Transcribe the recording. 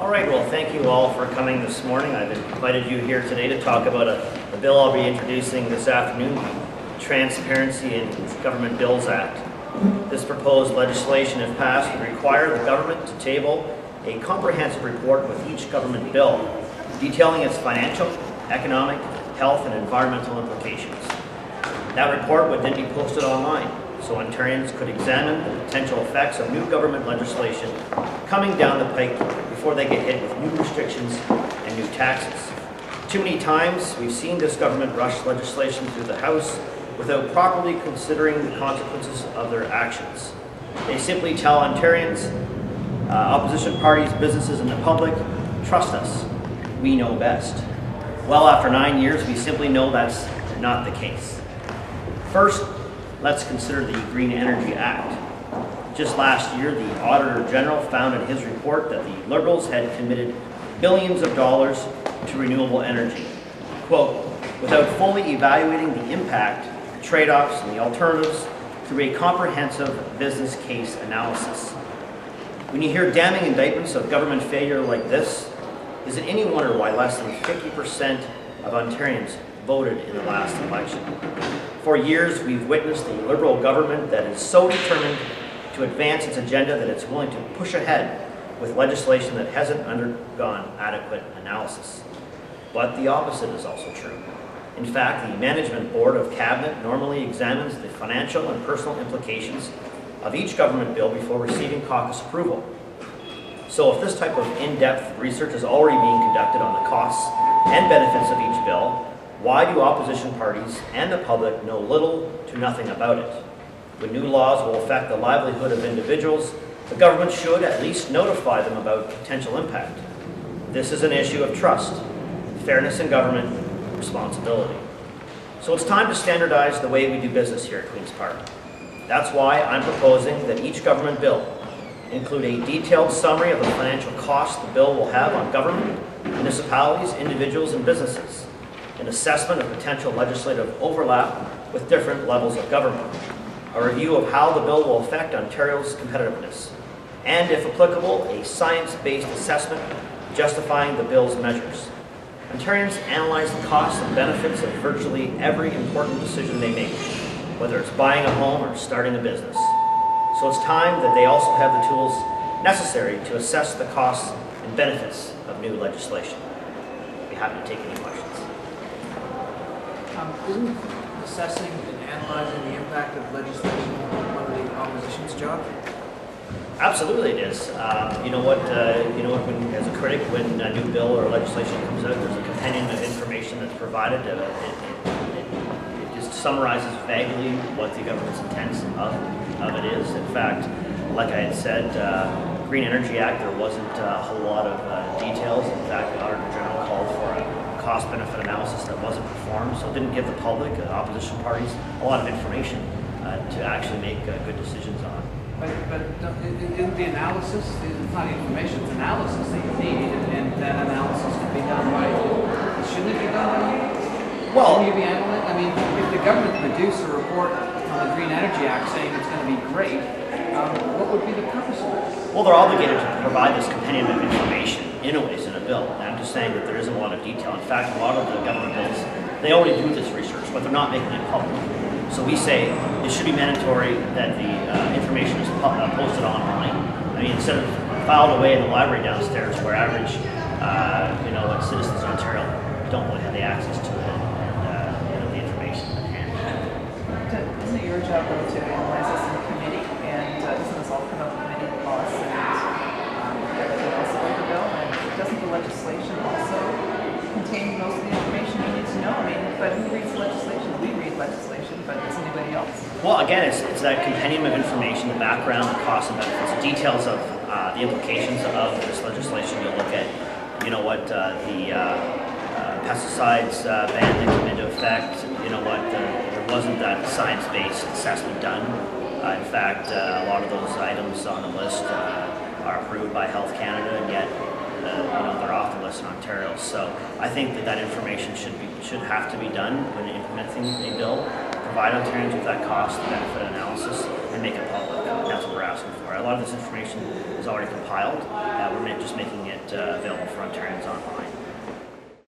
All right, well, thank you all for coming this morning. I've invited you here today to talk about a bill I'll be introducing this afternoon, the Transparency in Government Bills Act. This proposed legislation, if passed, would require the government to table a comprehensive report with each government bill, detailing its financial, economic, health, and environmental implications. That report would then be posted online, so Ontarians could examine the potential effects of new government legislation coming down the pike before they get hit with new restrictions and new taxes. Too many times we've seen this government rush legislation through the House without properly considering the consequences of their actions. They simply tell Ontarians, opposition parties, businesses, and the public, trust us, we know best. Well, after 9 years, we simply know that's not the case. First, let's consider the Green Energy Act. Just last year, the Auditor General found in his report that the Liberals had committed billions of dollars to renewable energy, quote, without fully evaluating the impact, trade-offs, and the alternatives through a comprehensive business case analysis. When you hear damning indictments of government failure like this, is it any wonder why less than 50% of Ontarians voted in the last election? For years, we've witnessed a Liberal government that is so determined to advance its agenda that it's willing to push ahead with legislation that hasn't undergone adequate analysis. But the opposite is also true. In fact, the Management Board of Cabinet normally examines the financial and personal implications of each government bill before receiving caucus approval. So if this type of in-depth research is already being conducted on the costs and benefits of each bill, why do opposition parties and the public know little to nothing about it? When new laws will affect the livelihood of individuals, the government should at least notify them about potential impact. This is an issue of trust, fairness in government, responsibility. So it's time to standardize the way we do business here at Queen's Park. That's why I'm proposing that each government bill include a detailed summary of the financial costs the bill will have on government, municipalities, individuals, and businesses, an assessment of potential legislative overlap with different levels of government, a review of how the bill will affect Ontario's competitiveness, and, if applicable, a science-based assessment justifying the bill's measures. Ontarians analyze the costs and benefits of virtually every important decision they make, whether it's buying a home or starting a business. So it's time that they also have the tools necessary to assess the costs and benefits of new legislation. I'd be happy to take any questions. Isn't assessing and analyzing the impact of legislation one of the opposition's job? Absolutely, it is. You know what? When, as a critic, when a new bill or legislation comes out, there's a compendium of information that's provided. It just summarizes vaguely what the government's intent of it is. In fact, like I had said, Green Energy Act, there wasn't a whole lot of details. In fact, the Auditor General called for a cost-benefit analysis that wasn't performed, so it didn't give the public, opposition parties, a lot of information to actually make good decisions on. But isn't the analysis, it's not information, it's analysis that you need, and that analysis can be done by, shouldn't it be done by you? Well, shouldn't you be analyzing? I mean, if the government produced a report on the Green Energy Act saying it's going to be great, what would be the purpose of it? Well, they're obligated to provide this compendium of information in a ways in a bill. And I'm just saying that there isn't a lot of detail. In fact, a lot of the government bills, they already do this research, but they're not making it public. So we say it should be mandatory that the information is posted online. I mean, instead of filed away in the library downstairs, where average, citizens in Ontario don't really have the access to it and the information at hand. Isn't it your job though to analyze this in committee, and doesn't this all come up with many costs and everything else about the bill? And doesn't the legislation also contain most of the information you need to know? I mean, but who reads legislation? We read legislation, but does anybody else? Well, again, it's that compendium of information, the background, the costs and benefits, the details of the implications of this legislation. You'll look at, the pesticides ban that came into effect. There wasn't that science-based assessment done. In fact, a lot of those items on the list are approved by Health Canada, and yet they're off the list in Ontario. So I think that information should have to be done when implementing a bill. Provide Ontarians with that cost-benefit analysis and make it public. That's what we're asking for. A lot of this information is already compiled. We're just making it available front turns online.